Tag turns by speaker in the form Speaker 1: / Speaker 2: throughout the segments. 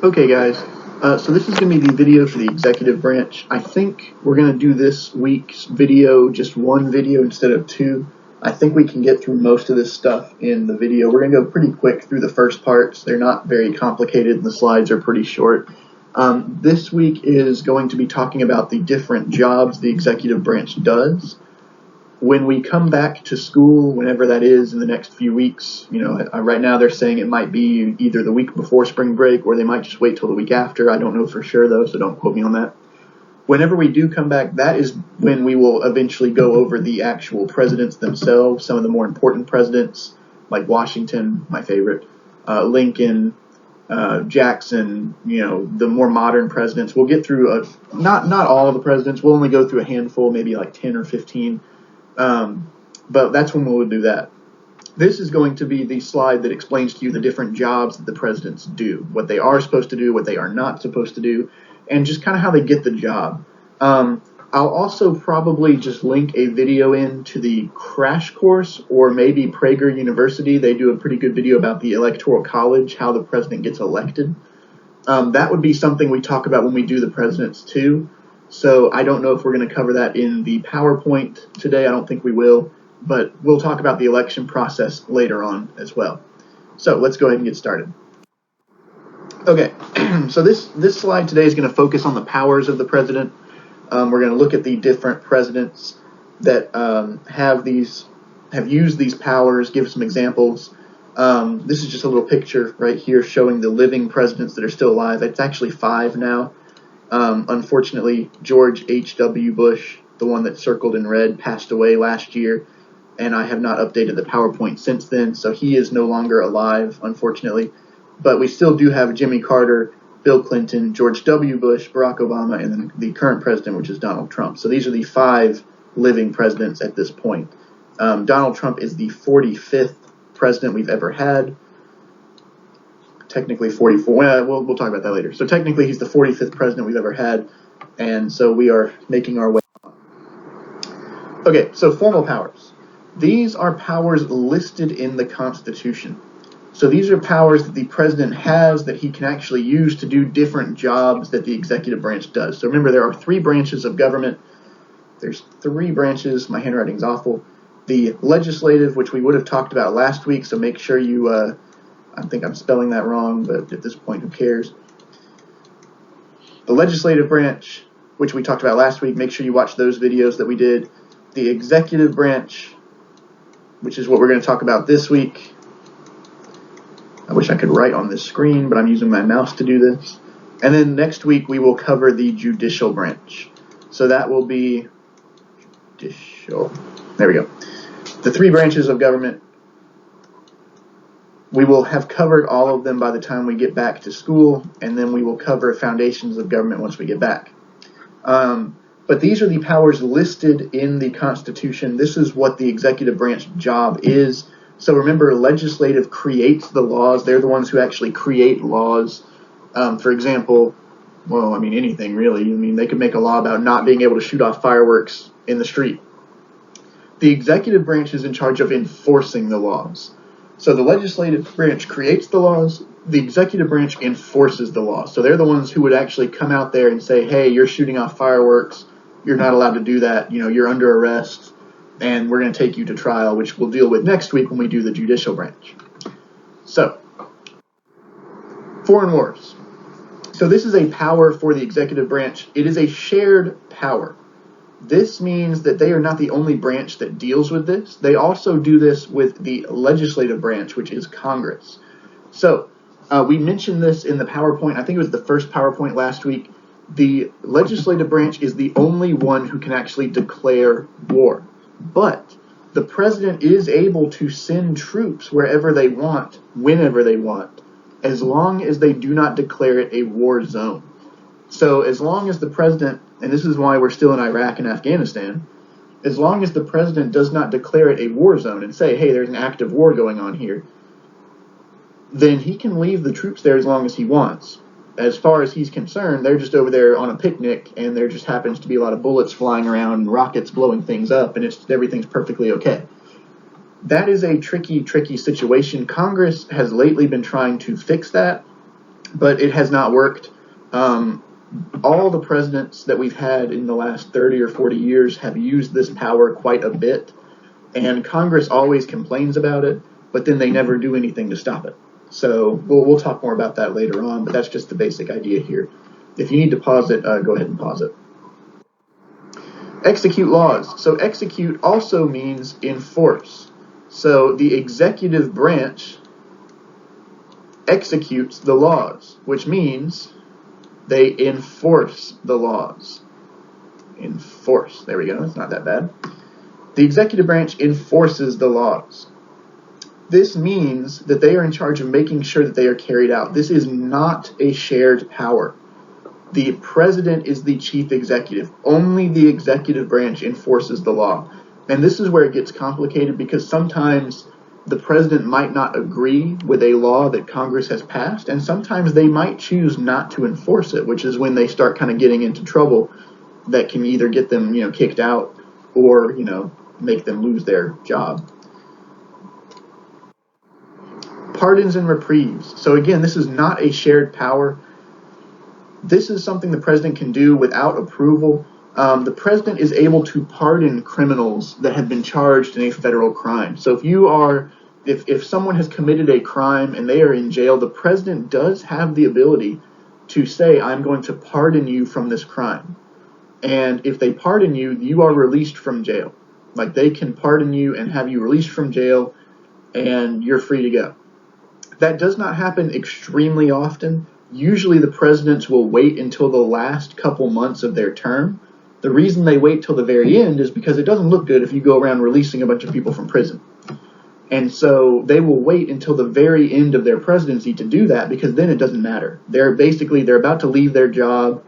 Speaker 1: Okay, guys, so this is going to be the video for the executive branch. I think we're going to do this week's video, just one video instead of two. I think we can get through most of this stuff in the video. We're going to go pretty quick through the first parts. They're not very complicated, and the slides are pretty short. This week is going to be talking about the different jobs the executive branch does. When we come back to school, whenever that is in the next few weeks, right now they're saying it might be either the week before spring break or they might just wait till the week after. I don't know for sure though, so don't quote me on that. Whenever we do come back, that is when we will eventually go over the actual presidents themselves, some of the more important presidents, like Washington, my favorite, Lincoln, Jackson, the more modern presidents. We'll get through not all of the presidents. We'll only go through a handful, maybe like 10 or 15. But that's when we'll do that. This is going to be the slide that explains to you the different jobs that the presidents do, what they are supposed to do, what they are not supposed to do, and just kind of how they get the job. I'll also probably just link a video into the crash course, or maybe Prager University. They do a pretty good video about the Electoral College, how the president gets elected. That would be something we talk about when we do the presidents too. So I don't know if we're going to cover that in the PowerPoint today. I don't think we will, but we'll talk about the election process later on as well. So let's go ahead and get started. Okay, so this slide today is going to focus on the powers of the president. We're going to look at the different presidents that have used these powers, give some examples. This is just a little picture right here showing the living presidents that are still alive. It's actually 5 now. Unfortunately, George H.W. Bush, the one that circled in red, passed away last year, and I have not updated the PowerPoint since then, so he is no longer alive, unfortunately. But we still do have Jimmy Carter, Bill Clinton, George W. Bush, Barack Obama, and then the current president, which is Donald Trump. So these are the 5 living presidents at this point. Donald Trump is the 45th president we've ever had. Technically 44. Well, we'll talk about that later. So technically he's the 45th president we've ever had, and so we are making our way. Okay, so formal powers. These are powers listed in the Constitution. So these are powers that the president has that he can actually use to do different jobs that the executive branch does. So remember, there are 3 branches of government. There's 3 branches. My handwriting's awful. The legislative, which we would have talked about last week, so make sure you... I think I'm spelling that wrong, but at this point, who cares? The legislative branch, which we talked about last week, make sure you watch those videos that we did. The executive branch, which is what we're going to talk about this week. I wish I could write on this screen, but I'm using my mouse to do this. And then next week, we will cover the judicial branch. So that will be judicial. There we go. The 3 branches of government. We will have covered all of them by the time we get back to school, and then we will cover foundations of government once we get back. But these are the powers listed in the Constitution. This is what the executive branch job is. So remember, legislative creates the laws. They're the ones who actually create laws. For example, anything really. They could make a law about not being able to shoot off fireworks in the street. The executive branch is in charge of enforcing the laws. So the legislative branch creates the laws, the executive branch enforces the laws. So they're the ones who would actually come out there and say, hey, you're shooting off fireworks, you're not allowed to do that, you're under arrest, and we're going to take you to trial, which we'll deal with next week when we do the judicial branch. So, foreign wars. So this is a power for the executive branch. It is a shared power. This means that they are not the only branch that deals with this. They also do this with the legislative branch, which is Congress. So we mentioned this in the PowerPoint. I think it was the first PowerPoint last week. The legislative branch is the only one who can actually declare war. But the president is able to send troops wherever they want, whenever they want, as long as they do not declare it a war zone. So as long as the president, and this is why we're still in Iraq and Afghanistan, as long as the president does not declare it a war zone and say, hey, there's an active war going on here, then he can leave the troops there as long as he wants. As far as he's concerned, they're just over there on a picnic, and there just happens to be a lot of bullets flying around and rockets blowing things up, and everything's perfectly okay. That is a tricky situation. Congress has lately been trying to fix that. but it has not worked. All the presidents that we've had in the last 30 or 40 years have used this power quite a bit, and Congress always complains about it, but then they never do anything to stop it. So we'll talk more about that later on, but that's just the basic idea here. If you need to pause it, go ahead and pause it. Execute laws. So execute also means enforce. So the executive branch executes the laws, which means they enforce the laws. Enforce. There we go. It's not that bad. The executive branch enforces the laws. This means that they are in charge of making sure that they are carried out. This is not a shared power. The president is the chief executive. Only the executive branch enforces the law. And this is where it gets complicated, because sometimes the president might not agree with a law that Congress has passed, and sometimes they might choose not to enforce it, which is when they start kind of getting into trouble that can either get them, kicked out or, make them lose their job. Pardons and reprieves. So again, this is not a shared power. This is something the president can do without approval. The president is able to pardon criminals that have been charged in a federal crime. So if someone has committed a crime and they are in jail, the president does have the ability to say, I'm going to pardon you from this crime. And if they pardon you, you are released from jail. Like, they can pardon you and have you released from jail, and you're free to go. That does not happen extremely often. Usually the presidents will wait until the last couple months of their term. The reason they wait till the very end is because it doesn't look good if you go around releasing a bunch of people from prison. And so they will wait until the very end of their presidency to do that, because then it doesn't matter. They're about to leave their job.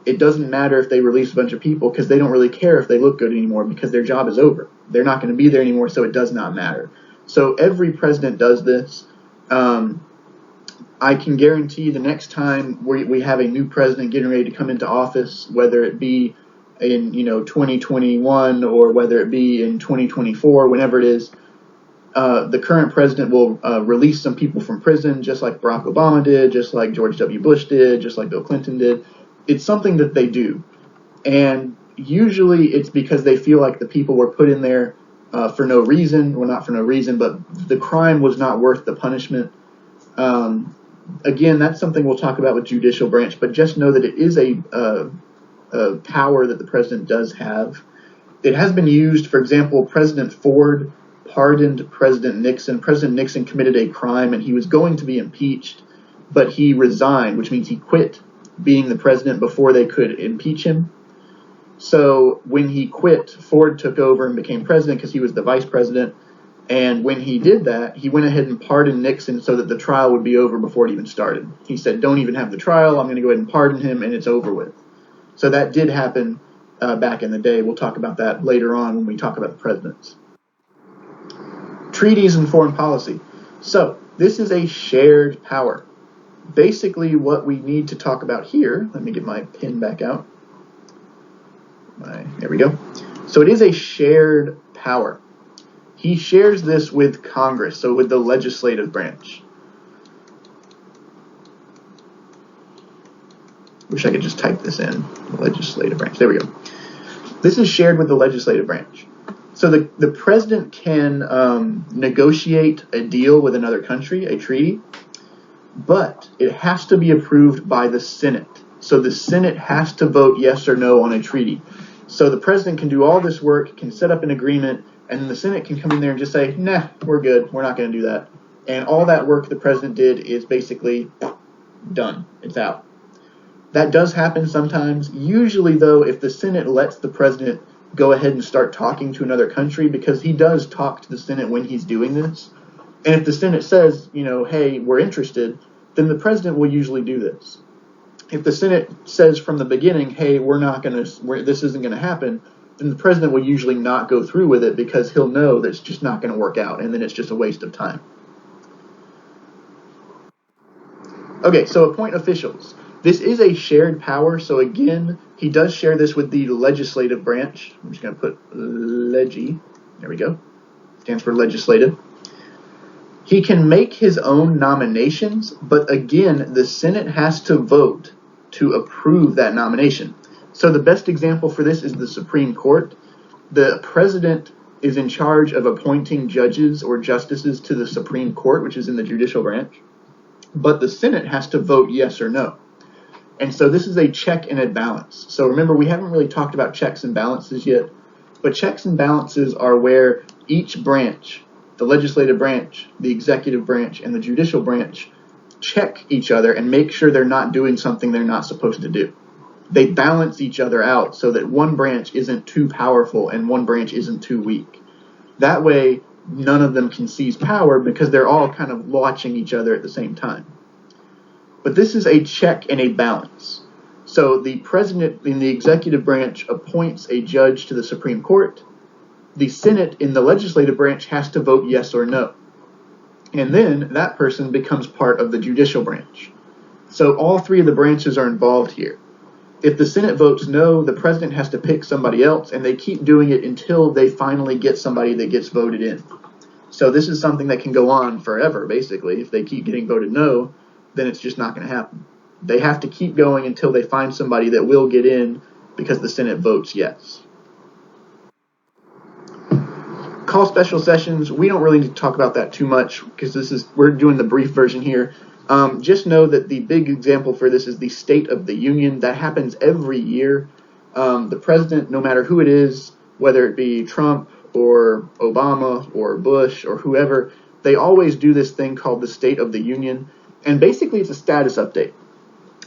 Speaker 1: It doesn't matter if they release a bunch of people, because they don't really care if they look good anymore, because their job is over. They're not going to be there anymore, so it does not matter. So every president does this. I can guarantee the next time we have a new president getting ready to come into office, whether it be in 2021 or whether it be in 2024, whenever it is, the current president will release some people from prison, just like Barack Obama did, just like George W. Bush did, just like Bill Clinton did. It's something that they do. And usually it's because they feel like the people were put in there for no reason. Well, not for no reason, but the crime was not worth the punishment. Again, that's something we'll talk about with judicial branch, but just know that it is a power that the president does have. It has been used. For example, President Ford pardoned President Nixon. President Nixon committed a crime and he was going to be impeached, but he resigned, which means he quit being the president before they could impeach him. So when he quit, Ford took over and became president because he was the vice president. And when he did that, he went ahead and pardoned Nixon so that the trial would be over before it even started. He said, don't even have the trial. I'm going to go ahead and pardon him, and it's over with. So that did happen back in the day. We'll talk about that later on when we talk about the presidents. Treaties and foreign policy. So this is a shared power. Basically what we need to talk about here, let me get my pen back out. There we go. So it is a shared power. He shares this with Congress, so with the legislative branch. Wish I could just type this in, the legislative branch. There we go. This is shared with the legislative branch. So the president can negotiate a deal with another country, a treaty, but it has to be approved by the Senate. So the Senate has to vote yes or no on a treaty. So the president can do all this work, can set up an agreement, and then the Senate can come in there and just say, nah, we're good. We're not going to do that. And all that work the president did is basically done. It's out. That does happen sometimes. Usually, though, if the Senate lets the president go ahead and start talking to another country, because he does talk to the Senate when he's doing this. And if the Senate says, hey, we're interested, then the president will usually do this. If the Senate says from the beginning, hey, this isn't going to happen, then the president will usually not go through with it because he'll know that it's just not going to work out, and then it's just a waste of time. Okay, so appoint officials. This is a shared power, so again, he does share this with the legislative branch. I'm just going to put legi. There we go. Stands for legislative. He can make his own nominations, but again, the Senate has to vote to approve that nomination. So the best example for this is the Supreme Court. The president is in charge of appointing judges or justices to the Supreme Court, which is in the judicial branch, but the Senate has to vote yes or no. And so this is a check and a balance. So remember, we haven't really talked about checks and balances yet, but checks and balances are where each branch, the legislative branch, the executive branch, and the judicial branch, check each other and make sure they're not doing something they're not supposed to do. They balance each other out so that one branch isn't too powerful and one branch isn't too weak. That way, none of them can seize power because they're all kind of watching each other at the same time. But this is a check and a balance. So the president in the executive branch appoints a judge to the Supreme Court. The Senate in the legislative branch has to vote yes or no. And then that person becomes part of the judicial branch. So all three of the branches are involved here. If the Senate votes no, the president has to pick somebody else, and they keep doing it until they finally get somebody that gets voted in. So this is something that can go on forever, basically. If they keep getting voted no, then it's just not going to happen. They have to keep going until they find somebody that will get in because the Senate votes yes. Call special sessions. We don't really need to talk about that too much because we're doing the brief version here. Just know that the big example for this is the State of the Union. That happens every year. The president, no matter who it is, whether it be Trump or Obama or Bush or whoever, they always do this thing called the State of the Union. And basically it's a status update.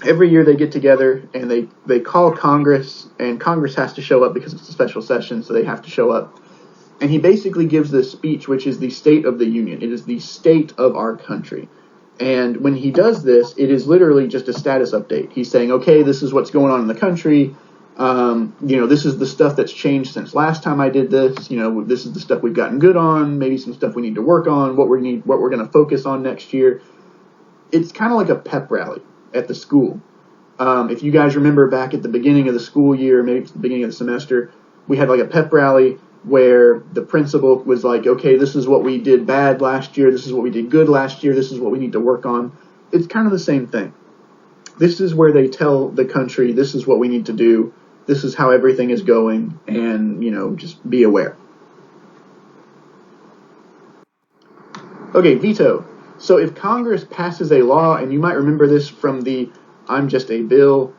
Speaker 1: Every year they get together and they call Congress, and Congress has to show up because it's a special session, so they have to show up. And he basically gives this speech, which is the State of the Union. It is the state of our country. And when he does this, it is literally just a status update. He's saying, okay, this is what's going on in the country. This is the stuff that's changed since last time I did this. This is the stuff we've gotten good on, maybe some stuff we need to work on, what we're going to focus on next year. It's kind of like a pep rally at the school. If you guys remember back at the beginning of the school year, maybe it's the beginning of the semester, we had like a pep rally where the principal was like, okay, this is what we did bad last year, this is what we did good last year, this is what we need to work on. It's kind of the same thing. This is where they tell the country, this is what we need to do, this is how everything is going, and, just be aware. Okay, veto. So if Congress passes a law, and you might remember this from the I'm Just a Bill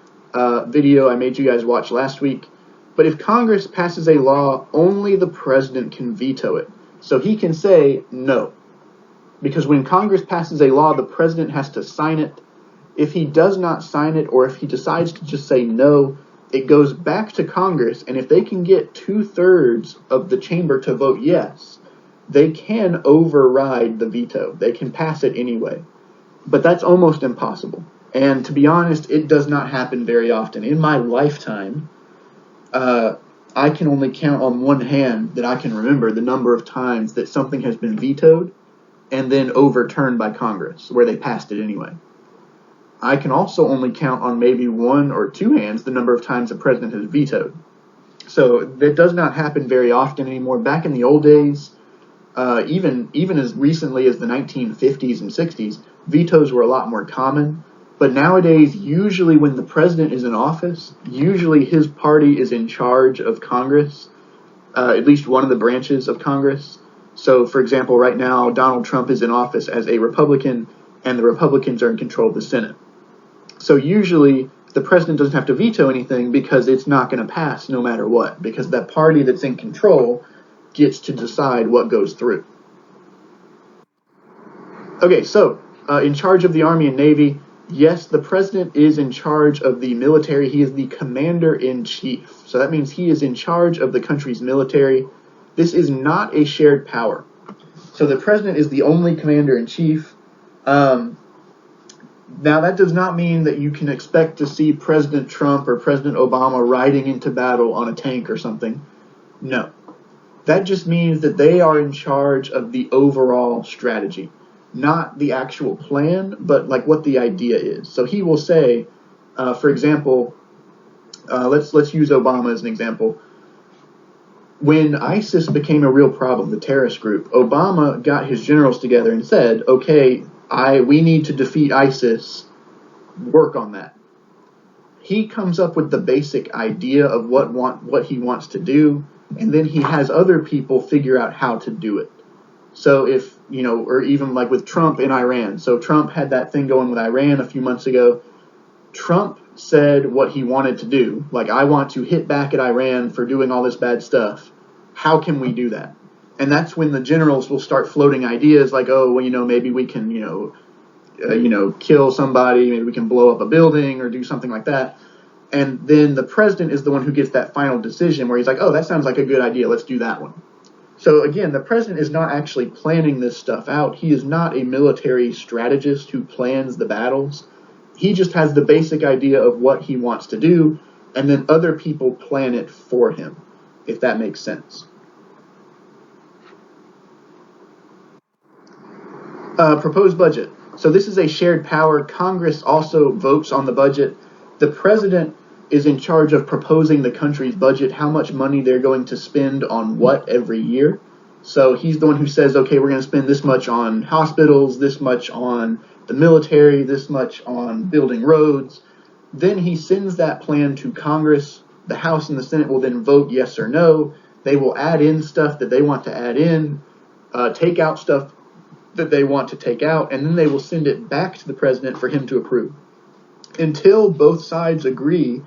Speaker 1: video I made you guys watch last week, but if Congress passes a law, only the president can veto it. So he can say no. Because when Congress passes a law, the president has to sign it. If he does not sign it, or if he decides to just say no, it goes back to Congress, and if they can get 2/3 of the chamber to vote yes, they can override the veto. They can pass it anyway. But that's almost impossible. And to be honest, it does not happen very often. In my lifetime, I can only count on one hand that I can remember the number of times that something has been vetoed and then overturned by Congress, where they passed it anyway. I can also only count on maybe one or two hands the number of times the president has vetoed. So that does not happen very often anymore. Back in the old days, even as recently as the 1950s and 60s, vetoes were a lot more common. But nowadays, usually when the president is in office, usually his party is in charge of Congress, at least one of the branches of Congress. So, for example, right now, Donald Trump is in office as a Republican, and the Republicans are in control of the Senate. So usually, the president doesn't have to veto anything because it's not going to pass no matter what, because that party that's in control gets to decide what goes through. Okay, so in charge of the Army and Navy, yes, the president is in charge of the military. He is the commander-in-chief. So that means he is in charge of the country's military. This is not a shared power. So the president is the only commander-in-chief. Now, that does not mean that you can expect to see President Trump or President Obama riding into battle on a tank or something. No. That just means that they are in charge of the overall strategy. Not the actual plan, but like what the idea is. So he will say, for example, let's use Obama as an example. when ISIS became a real problem, the terrorist group, Obama got his generals together and said, okay, we need to defeat ISIS, work on that. He comes up with the basic idea of what he wants to do, and then he has other people figure out how to do it. So if, or even like with Trump in Iran. So Trump had that thing going with Iran a few months ago. Trump said what he wanted to do. Like, I want to hit back at Iran for doing all this bad stuff. How can we do that? And that's when the generals will start floating ideas like, oh, well, maybe we can, kill somebody. Maybe we can blow up a building or do something like that. And then the president is the one who gets that final decision where he's like, oh, that sounds like a good idea. Let's do that one. So again, the president is not actually planning this stuff out. He is not a military strategist who plans the battles. He just has the basic idea of what he wants to do, and then other people plan it for him, if that makes sense. Proposed budget. So this is a shared power. Congress also votes on the budget. The president is in charge of proposing the country's budget, how much money they're going to spend on what every year. So he's the one who says, okay, we're going to spend this much on hospitals, this much on the military, this much on building roads. Then he sends that plan to Congress. The House and the Senate will then vote yes or no. They will add in stuff that they want to add in, take out stuff that they want to take out, and then they will send it back to the president for him to approve. Until both sides agree,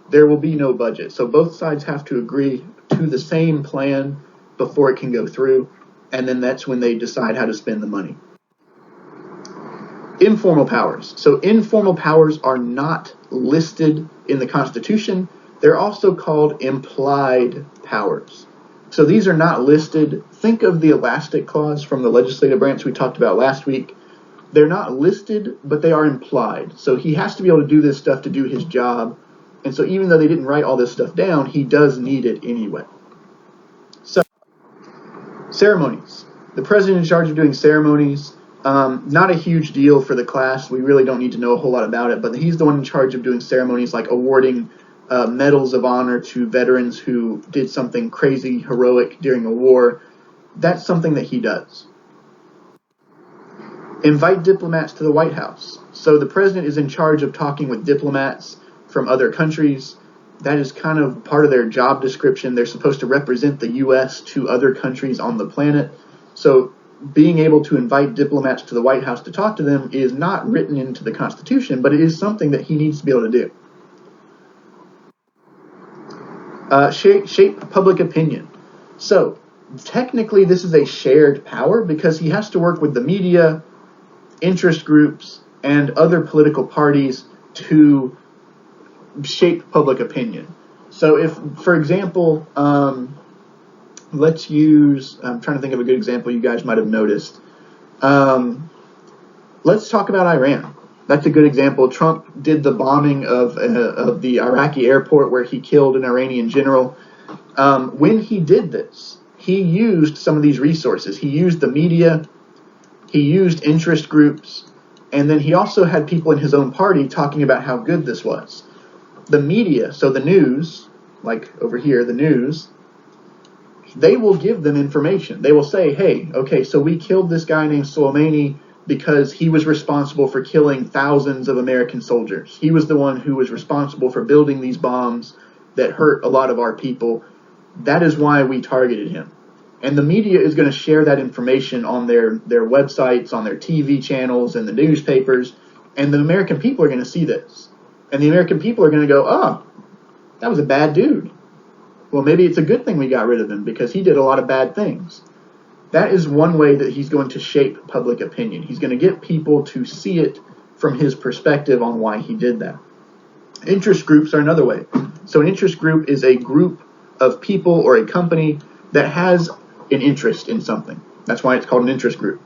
Speaker 1: there will be no budget. So both sides have to agree to the same plan before it can go through, and then that's when they decide how to spend the money. Informal powers. So informal powers are not listed in the Constitution. They're also called implied powers. So these are not listed. Think of the elastic clause from the legislative branch we talked about last week. They're not listed, but they are implied. So he has to be able to do this stuff to do his job. And so even though they didn't write all this stuff down, he does need it anyway. So, ceremonies. The president in charge of doing ceremonies, not a huge deal for the class. We really don't need to know a whole lot about it, but he's the one in charge of doing ceremonies like awarding medals of honor to veterans who did something crazy, heroic during a war. That's something that he does. Invite diplomats to the White House. So the president is in charge of talking with diplomats from other countries. That is kind of part of their job description. They're supposed to represent the U.S. to other countries on the planet. So being able to invite diplomats to the White House to talk to them is not written into the Constitution, but it is something that he needs to be able to do. Shape public opinion. So technically this is a shared power because he has to work with the media, interest groups, and other political parties to shape public opinion. So if, for example, let's use, I'm trying to think of a good example you guys might have noticed. Let's talk about Iran. That's a good example. Trump did the bombing of the Iraqi airport where he killed an Iranian general. When he did this, he used some of these resources. He used the media, he used interest groups, and then he also had people in his own party talking about how good this was. The media, so the news, like over here, the news, they will give them information. They will say, hey, okay, so we killed this guy named Soleimani because he was responsible for killing thousands of American soldiers. He was the one who was responsible for building these bombs that hurt a lot of our people. That is why we targeted him. And the media is going to share that information on their websites, on their TV channels, and the newspapers. And the American people are going to see this. And the American people are going to go, oh, that was a bad dude. Well, maybe it's a good thing we got rid of him because he did a lot of bad things. That is one way that he's going to shape public opinion. He's going to get people to see it from his perspective on why he did that. Interest groups are another way. So an interest group is a group of people or a company that has an interest in something. That's why it's called an interest group.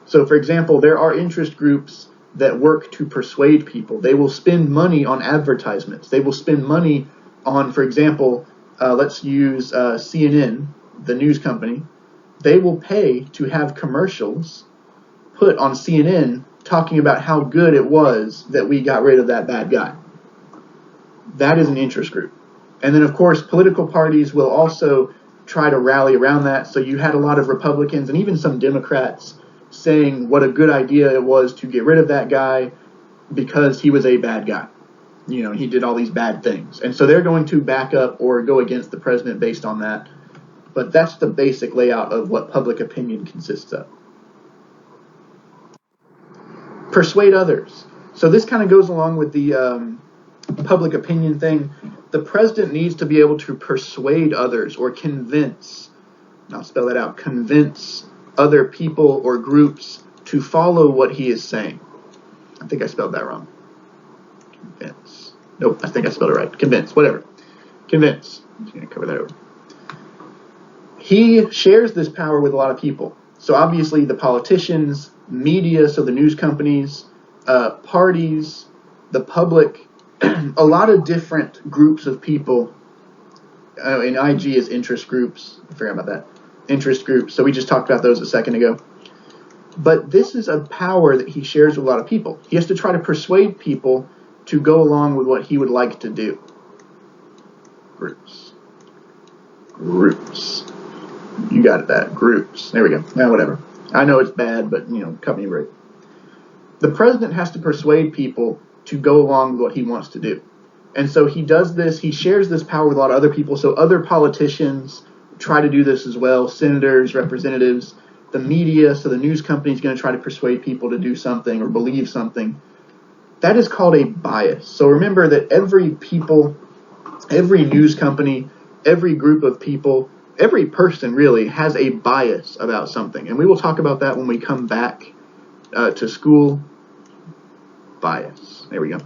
Speaker 1: So, for example, there are interest groups that work to persuade people. They will spend money on advertisements. They will spend money on, for example, let's use CNN, the news company. They will pay to have commercials put on CNN talking about how good it was that we got rid of that bad guy. That is an interest group. And then, of course, political parties will also try to rally around that. So you had a lot of Republicans and even some Democrats saying what a good idea it was to get rid of that guy because he was a bad guy. You know, he did all these bad things. And so they're going to back up or go against the president based on that. But that's the basic layout of what public opinion consists of. Persuade others. So this kind of goes along with the public opinion thing. The president needs to be able to persuade others or convince, I'll spell that out, convince other people or groups to follow what he is saying. I think I spelled that wrong. Convince. Nope, I think I spelled it right. Convince, whatever. Convince. I'm just going to cover that over. He shares this power with a lot of people. So obviously the politicians, media, so the news companies, parties, the public, a lot of different groups of people. And IG is interest groups. I forgot about that. Interest groups. So we just talked about those a second ago. But this is a power that he shares with a lot of people. He has to try to persuade people to go along with what he would like to do. Groups. Groups. You got it, that. Groups. There we go. Now, whatever. I know it's bad, but, you know, cut me a break. The president has to persuade people to go along with what he wants to do. And so he does this. He shares this power with a lot of other people. So other politicians try to do this as well. Senators, representatives, the media. So the news company is going to try to persuade people to do something or believe something. That is called a bias. So remember that every news company, every group of people, every person really has a bias about something. And we will talk about that when we come back to school. Bias. There we go.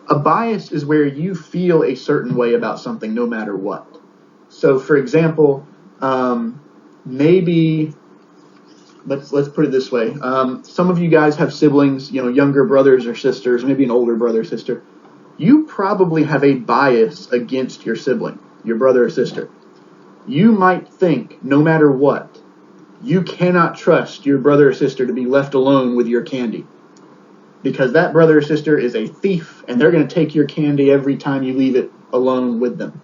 Speaker 1: A bias is where you feel a certain way about something no matter what. So for example, maybe let's put it this way. Some of you guys have siblings, you know, younger brothers or sisters, maybe an older brother or sister. You probably have a bias against your sibling, your brother or sister. You might think, no matter what, you cannot trust your brother or sister to be left alone with your candy. Because that brother or sister is a thief, and they're going to take your candy every time you leave it alone with them.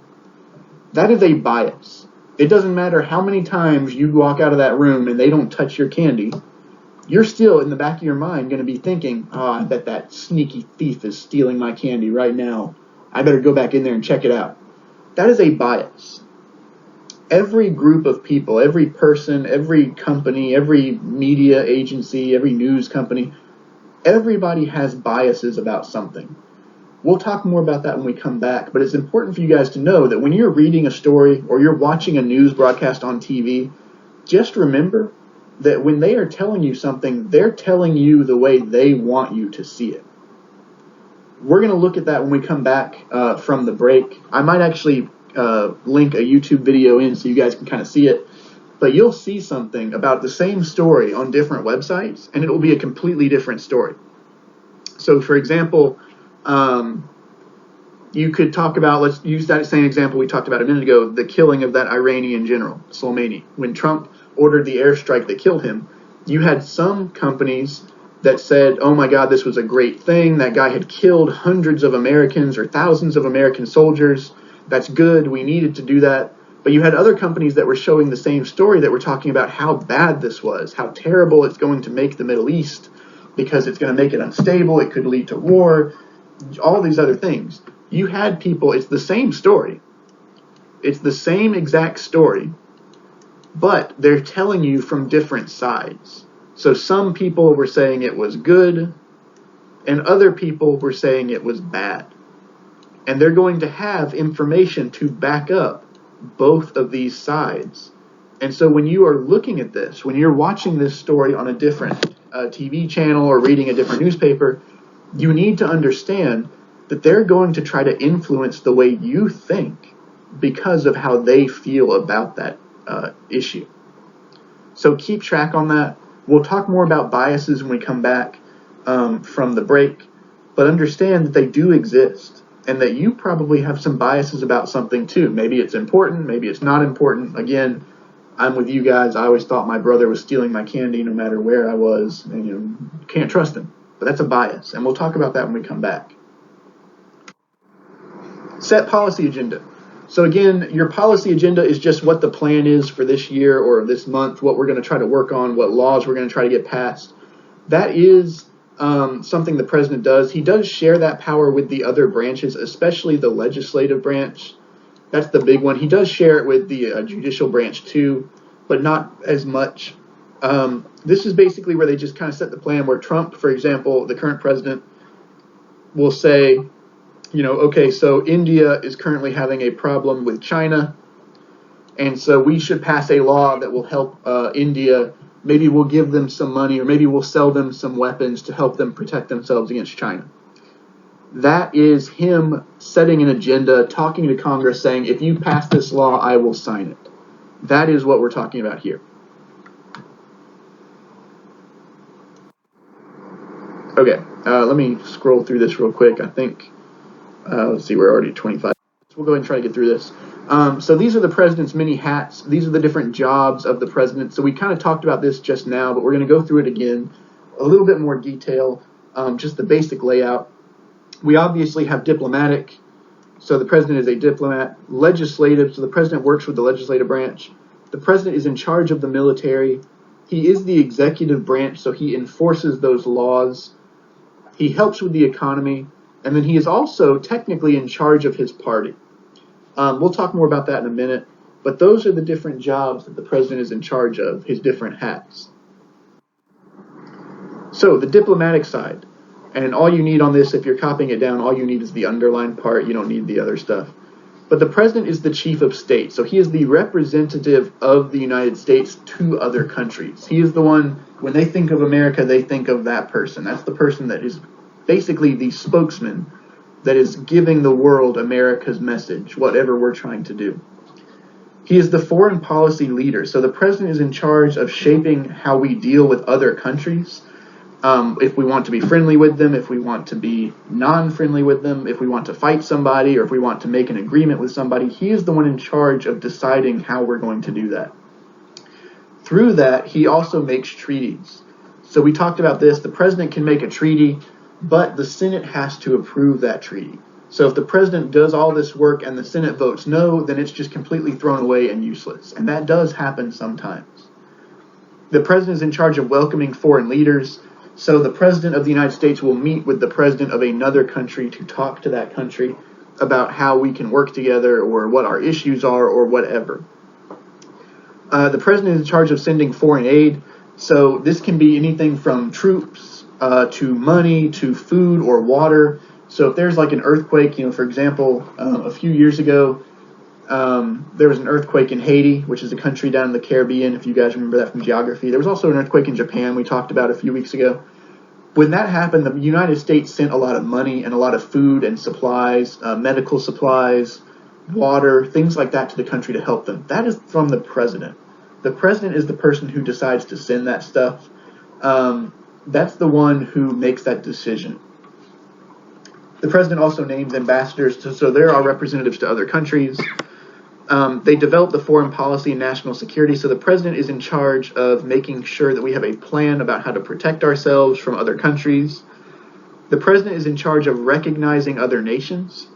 Speaker 1: That is a bias. It doesn't matter how many times you walk out of that room and they don't touch your candy. You're still, in the back of your mind, going to be thinking, oh, I bet that sneaky thief is stealing my candy right now. I better go back in there and check it out. That is a bias. Every group of people, every person, every company, every media agency, every news company, everybody has biases about something. We'll talk more about that when we come back, but it's important for you guys to know that when you're reading a story or you're watching a news broadcast on TV, just remember that when they are telling you something, they're telling you the way they want you to see it. We're going to look at that when we come back from the break. I might actually link a YouTube video in so you guys can kind of see it. But you'll see something about the same story on different websites, and it will be a completely different story. So, for example, you could talk about, let's use that same example we talked about a minute ago, the killing of that Iranian general, Soleimani. When Trump ordered the airstrike that killed him, you had some companies that said, oh my God, this was a great thing. That guy had killed hundreds of Americans or thousands of American soldiers. That's good. We needed to do that. But you had other companies that were showing the same story that were talking about how bad this was, how terrible it's going to make the Middle East because it's going to make it unstable, it could lead to war, all these other things. You had people, it's the same story. It's the same exact story, but they're telling you from different sides. So some people were saying it was good, and other people were saying it was bad. And they're going to have information to back up both of these sides. And so when you are looking at this, when you're watching this story on a different TV channel or reading a different newspaper, you need to understand that they're going to try to influence the way you think because of how they feel about that issue. So keep track on that. We'll talk more about biases when we come back from the break, but understand that they do exist and that you probably have some biases about something too. Maybe it's important, maybe it's not important. Again, I'm with you guys. I always thought my brother was stealing my candy no matter where I was, and you can't trust him. But that's a bias, and we'll talk about that when we come back. Set policy agenda. So again, your policy agenda is just what the plan is for this year or this month, what we're going to try to work on, what laws we're going to try to get passed. That is something the president does. He does share that power with the other branches, especially the legislative branch. That's the big one. He does share it with the judicial branch too, but not as much. This is basically where they just kind of set the plan where Trump, for example, the current president, will say, okay, so India is currently having a problem with China, and so we should pass a law that will help India. Maybe we'll give them some money, or maybe we'll sell them some weapons to help them protect themselves against China. That is him setting an agenda, talking to Congress, saying, if you pass this law, I will sign it. That is what we're talking about here. Okay, let me scroll through this real quick. I think, let's see, we're already 25. We'll go ahead and try to get through this. So these are the president's many hats. These are the different jobs of the president. So we kind of talked about this just now, but we're going to go through it again, a little bit more detail, just the basic layout. We obviously have diplomatic, so the president is a diplomat. Legislative, so the president works with the legislative branch. The president is in charge of the military. He is the executive branch, so he enforces those laws. He helps with the economy, and then he is also technically in charge of his party. We'll talk more about that in a minute, but those are the different jobs that the president is in charge of, his different hats. So the diplomatic side. And all you need on this, if you're copying it down, all you need is the underlined part. You don't need the other stuff. But the president is the chief of state. So he is the representative of the United States to other countries. He is the one, when they think of America, they think of that person. That's the person that is basically the spokesman that is giving the world America's message, whatever we're trying to do. He is the foreign policy leader. So the president is in charge of shaping how we deal with other countries. If we want to be friendly with them, if we want to be non-friendly with them, if we want to fight somebody, or if we want to make an agreement with somebody, he is the one in charge of deciding how we're going to do that. Through that, he also makes treaties. So we talked about this. The president can make a treaty, but the Senate has to approve that treaty. So if the president does all this work and the Senate votes no, then it's just completely thrown away and useless. And that does happen sometimes. The president is in charge of welcoming foreign leaders. So the president of the United States will meet with the president of another country to talk to that country about how we can work together or what our issues are or whatever. The president is in charge of sending foreign aid. So this can be anything from troops to money to food or water. So if there's like an earthquake, for example, a few years ago, there was an earthquake in Haiti, which is a country down in the Caribbean, if you guys remember that from geography. There was also an earthquake in Japan we talked about a few weeks ago. When that happened, the United States sent a lot of money and a lot of food and supplies, medical supplies, water, things like that to the country to help them. That is from the president. The president is the person who decides to send that stuff. That's the one who makes that decision. The president also names ambassadors, so there are representatives to other countries. They develop the foreign policy and national security, so the president is in charge of making sure that we have a plan about how to protect ourselves from other countries. The president is in charge of recognizing other nations.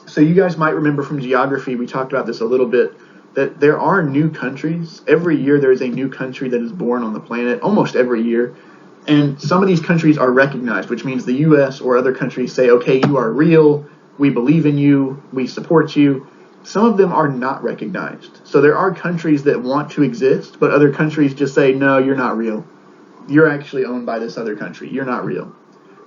Speaker 1: So you guys might remember from geography, we talked about this a little bit, that there are new countries. Every year there is a new country that is born on the planet, almost every year. And some of these countries are recognized, which means the U.S. or other countries say, okay, you are real, we believe in you, we support you. Some of them are not recognized. So there are countries that want to exist, but other countries just say, no, you're not real. You're actually owned by this other country. You're not real.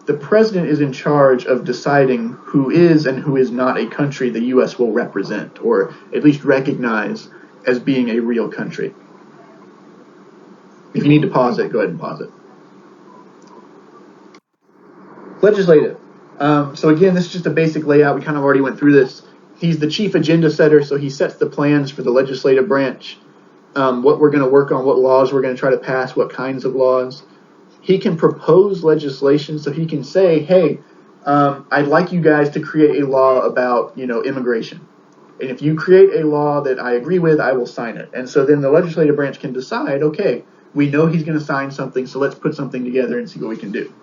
Speaker 1: The president is in charge of deciding who is and who is not a country the U.S. will represent, or at least recognize as being a real country. If you need to pause it, go ahead and pause it. Legislative. So again, this is just a basic layout. We kind of already went through this. He's the chief agenda setter, so he sets the plans for the legislative branch, what we're going to work on, what laws we're going to try to pass, what kinds of laws. He can propose legislation, so he can say, hey, I'd like you guys to create a law about, immigration. And if you create a law that I agree with, I will sign it. And so then the legislative branch can decide, okay, we know he's going to sign something, so let's put something together and see what we can do.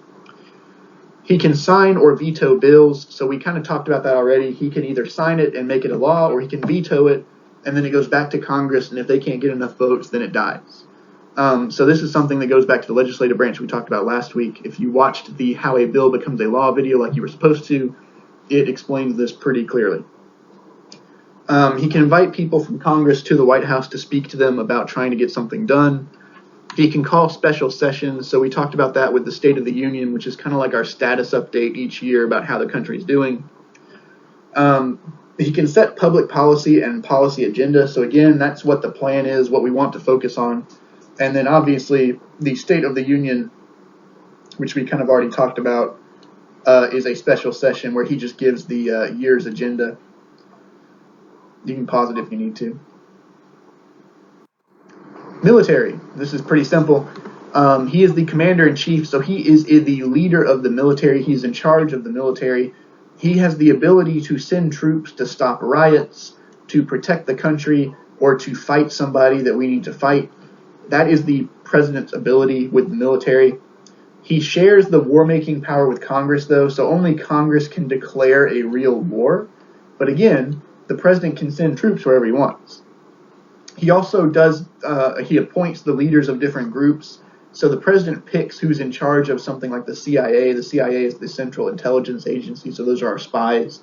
Speaker 1: He can sign or veto bills, so we kind of talked about that already. He can either sign it and make it a law, or he can veto it, and then it goes back to Congress, and if they can't get enough votes, then it dies. So this is something that goes back to the legislative branch we talked about last week. If you watched the How a Bill Becomes a Law video like you were supposed to, it explains this pretty clearly. He can invite people from Congress to the White House to speak to them about trying to get something done. He can call special sessions, so we talked about that with the State of the Union, which is kind of like our status update each year about how the country's doing. He can set public policy and policy agenda, so again, that's what the plan is, what we want to focus on. And then obviously the State of the Union, which we kind of already talked about, is a special session where he just gives the year's agenda. You can pause it if you need to. Military. This is pretty simple. He is the commander-in-chief, so he is the leader of the military. He's in charge of the military. He has the ability to send troops to stop riots, to protect the country, or to fight somebody that we need to fight. That is the president's ability with the military. He shares the war-making power with Congress, though, so only Congress can declare a real war. But again, the president can send troops wherever he wants. He also he appoints the leaders of different groups. So the president picks who's in charge of something like the CIA. The CIA is the Central Intelligence Agency, so those are our spies.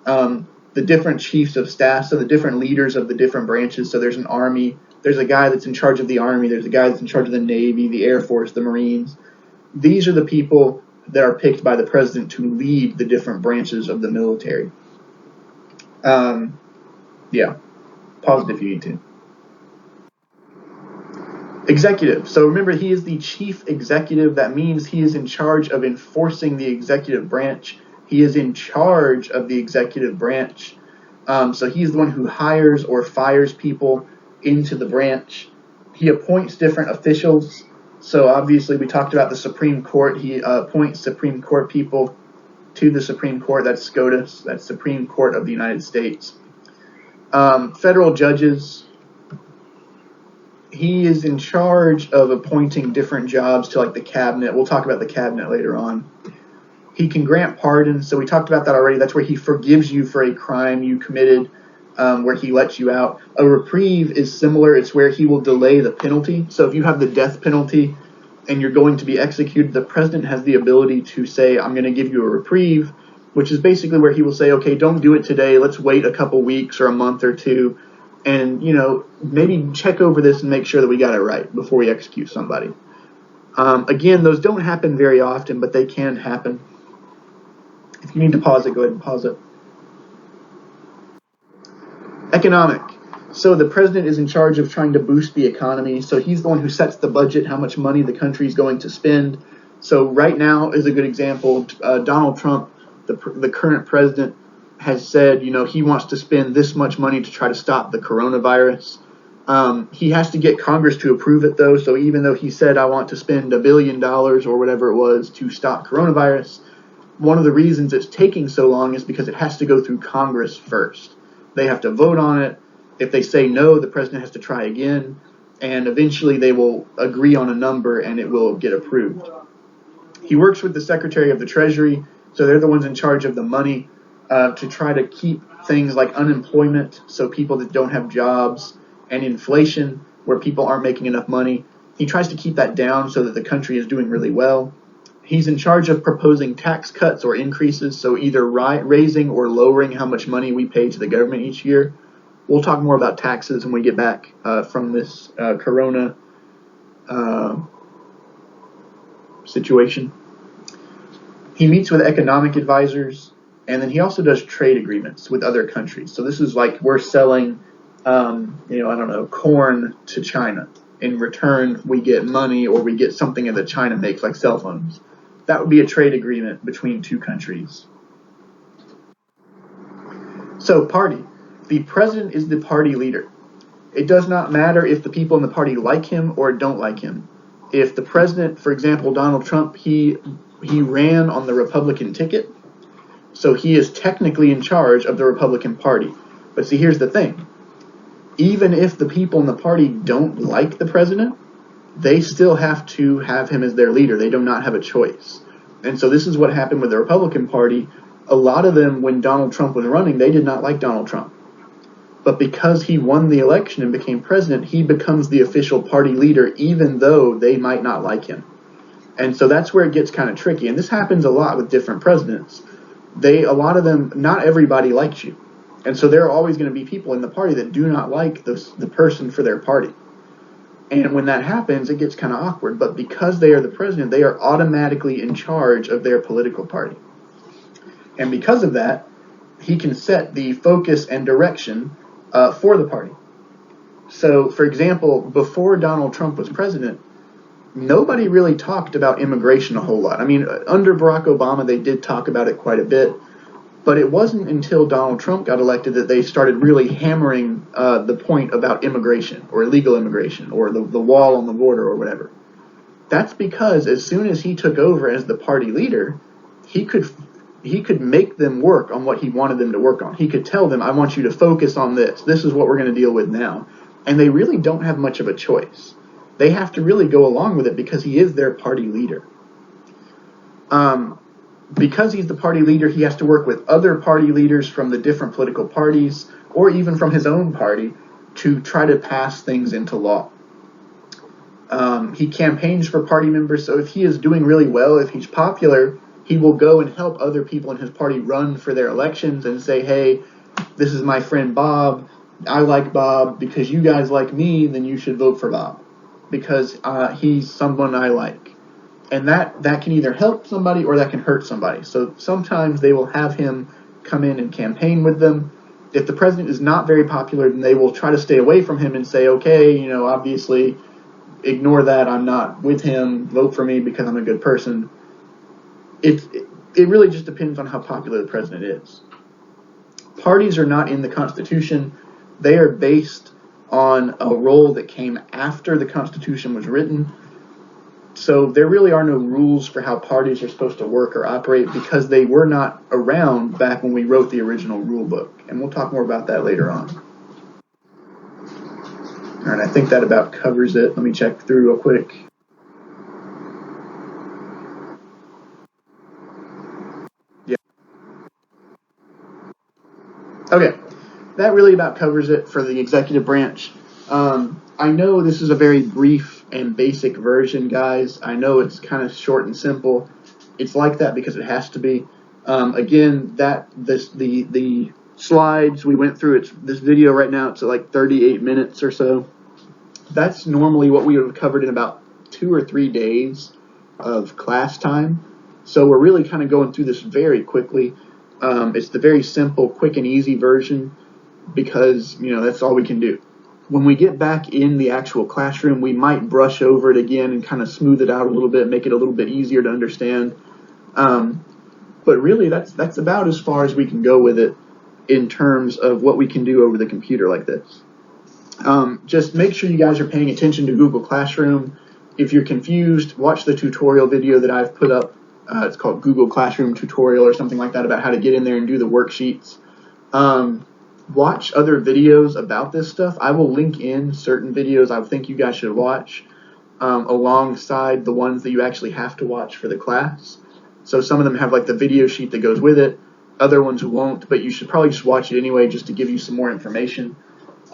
Speaker 1: The different chiefs of staff, so the different leaders of the different branches. So there's an army. There's a guy that's in charge of the Army. There's a guy that's in charge of the Navy, the Air Force, the Marines. These are the people that are picked by the president to lead the different branches of the military. Yeah. Pause it if you need to. Executive. So remember, he is the chief executive. That means he is in charge of enforcing the executive branch. He is in charge of the executive branch. So he's the one who hires or fires people into the branch. He appoints different officials. So obviously we talked about the Supreme Court. He appoints Supreme Court people to the Supreme Court. That's SCOTUS. That's Supreme Court of the United States. Federal judges. He is in charge of appointing different jobs to like the cabinet. We'll talk about the cabinet later on. He can grant pardons. So we talked about that already. That's where he forgives you for a crime you committed, where he lets you out. A reprieve is similar. It's where he will delay the penalty. So if you have the death penalty and you're going to be executed, the president has the ability to say, I'm going to give you a reprieve, which is basically where he will say, okay, don't do it today. Let's wait a couple weeks or a month or two. And, maybe check over this and make sure that we got it right before we execute somebody. Again, those don't happen very often, but they can happen. If you need to pause it, go ahead and pause it. Economic. So the president is in charge of trying to boost the economy. So he's the one who sets the budget, how much money the country is going to spend. So right now is a good example. Donald Trump, the current president, has said, he wants to spend this much money to try to stop the coronavirus. He has to get Congress to approve it, though. So even though he said, I want to spend $1 billion or whatever it was to stop coronavirus, one of the reasons it's taking so long is because it has to go through Congress first. They have to vote on it. If they say no, the president has to try again. And eventually they will agree on a number and it will get approved. He works with the Secretary of the Treasury. So they're the ones in charge of the money. To try to keep things like unemployment, so people that don't have jobs, and inflation, where people aren't making enough money. He tries to keep that down so that the country is doing really well. He's in charge of proposing tax cuts or increases, so either raising or lowering how much money we pay to the government each year. We'll talk more about taxes when we get back from this corona situation. He meets with economic advisors. And then he also does trade agreements with other countries. So this is like we're selling, corn to China. In return, we get money or we get something that China makes, like cell phones. That would be a trade agreement between two countries. So party. The president is the party leader. It does not matter if the people in the party like him or don't like him. If the president, for example, Donald Trump, he ran on the Republican ticket. So he is technically in charge of the Republican Party. But see, here's the thing. Even if the people in the party don't like the president, they still have to have him as their leader. They do not have a choice. And so this is what happened with the Republican Party. A lot of them, when Donald Trump was running, they did not like Donald Trump. But because he won the election and became president, he becomes the official party leader, even though they might not like him. And so that's where it gets kind of tricky. And this happens a lot with different presidents. A lot of them, not everybody likes you. And so there are always going to be people in the party that do not like the person for their party. And when that happens, it gets kind of awkward. But because they are the president, they are automatically in charge of their political party. And because of that, he can set the focus and direction for the party. So, for example, before Donald Trump was president, nobody really talked about immigration a whole lot. I mean, under Barack Obama, they did talk about it quite a bit. But it wasn't until Donald Trump got elected that they started really hammering the point about immigration or illegal immigration or the wall on the border or whatever. That's because as soon as he took over as the party leader, he could make them work on what he wanted them to work on. He could tell them, I want you to focus on this. This is what we're going to deal with now. And they really don't have much of a choice. They have to really go along with it because he is their party leader. Because he's the party leader, he has to work with other party leaders from the different political parties or even from his own party to try to pass things into law. He campaigns for party members, so if he is doing really well, if he's popular, he will go and help other people in his party run for their elections and say, hey, this is my friend Bob. I like Bob. Because you guys like me, then you should vote for Bob. Because he's someone I like. And that can either help somebody or that can hurt somebody. So sometimes they will have him come in and campaign with them. If the president is not very popular, then they will try to stay away from him and say, okay, obviously ignore that. I'm not with him. Vote for me because I'm a good person. It really just depends on how popular the president is. Parties are not in the Constitution. They are based on a role that came after the Constitution was written. So there really are no rules for how parties are supposed to work or operate because they were not around back when we wrote the original rule book. And we'll talk more about that later on. All right, I think that about covers it. Let me check through real quick. Yeah. Okay, that really about covers it for the executive branch. I know this is a very brief and basic version, guys. I know it's kind of short and simple. It's like that because it has to be. Again, the slides we went through, this video right now, it's at like 38 minutes or so. That's normally what we would have covered in about 2 or 3 days of class time. So we're really kind of going through this very quickly. It's the very simple, quick and easy version because, that's all we can do. When we get back in the actual classroom, we might brush over it again and kind of smooth it out a little bit, make it a little bit easier to understand. But really, that's about as far as we can go with it in terms of what we can do over the computer like this. Just make sure you guys are paying attention to Google Classroom. If you're confused, watch the tutorial video that I've put up. It's called Google Classroom Tutorial or something like that about how to get in there and do the worksheets. Watch other videos about this stuff. I will link in certain videos I think you guys should watch alongside the ones that you actually have to watch for the class. So some of them have like the video sheet that goes with it. Other ones won't, but you should probably just watch it anyway just to give you some more information.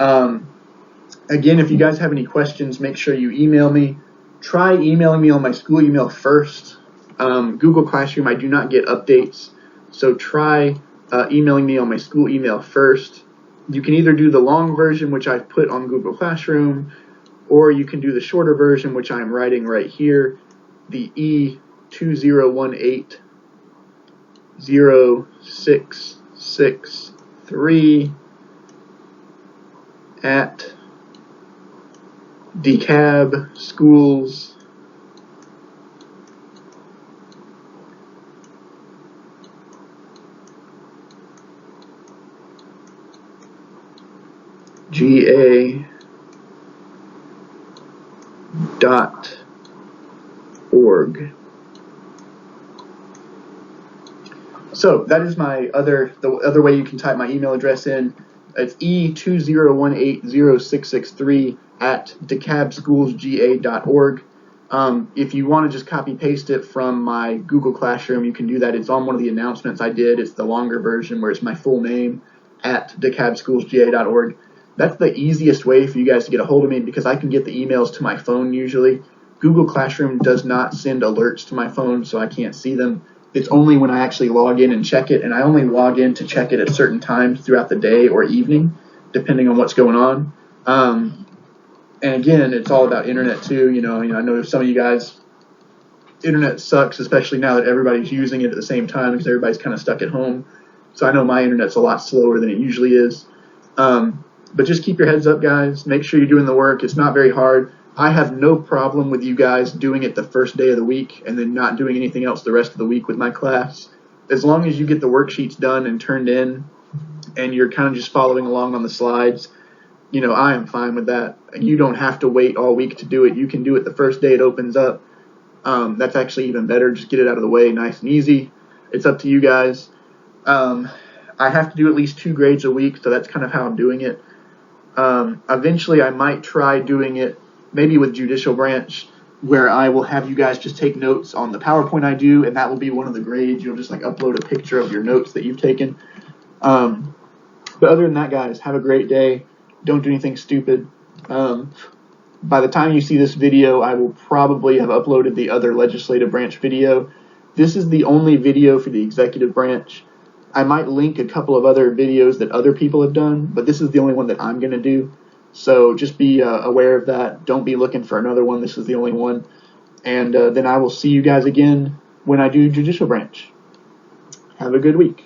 Speaker 1: Again, if you guys have any questions, make sure you email me. Try emailing me on my school email first. Google Classroom, I do not get updates, so try emailing me on my school email first. You can either do the long version, which I've put on Google Classroom, or you can do the shorter version, which I'm writing right here, the E2018-0663 at DeKalb Schools GA.org. So that is the other way you can type my email address in. It's E2018-0663 at DeKalbSchoolsGA.org. If you want to just copy paste it from my Google Classroom, you can do that. It's on one of the announcements I did. It's the longer version where it's my full name at DeKalbSchoolsGA.org. That's the easiest way for you guys to get a hold of me because I can get the emails to my phone usually. Google Classroom does not send alerts to my phone, so I can't see them. It's only when I actually log in and check it, and I only log in to check it at certain times throughout the day or evening, depending on what's going on. And again, it's all about internet too. I know some of you guys, internet sucks, especially now that everybody's using it at the same time because everybody's kind of stuck at home. So I know my internet's a lot slower than it usually is. But just keep your heads up, guys. Make sure you're doing the work. It's not very hard. I have no problem with you guys doing it the first day of the week and then not doing anything else the rest of the week with my class. As long as you get the worksheets done and turned in and you're kind of just following along on the slides, I am fine with that. You don't have to wait all week to do it. You can do it the first day it opens up. That's actually even better. Just get it out of the way nice and easy. It's up to you guys. I have to do at least 2 grades a week, so that's kind of how I'm doing it. Eventually, I might try doing it maybe with judicial branch where I will have you guys just take notes on the PowerPoint I do, and that will be one of the grades. You'll just upload a picture of your notes that you've taken. But other than that, guys, have a great day. Don't do anything stupid. By the time you see this video, I will probably have uploaded the other legislative branch video. This is the only video for the executive branch. I might link a couple of other videos that other people have done, but this is the only one that I'm going to do. So just be aware of that. Don't be looking for another one. This is the only one. And then I will see you guys again when I do judicial branch. Have a good week.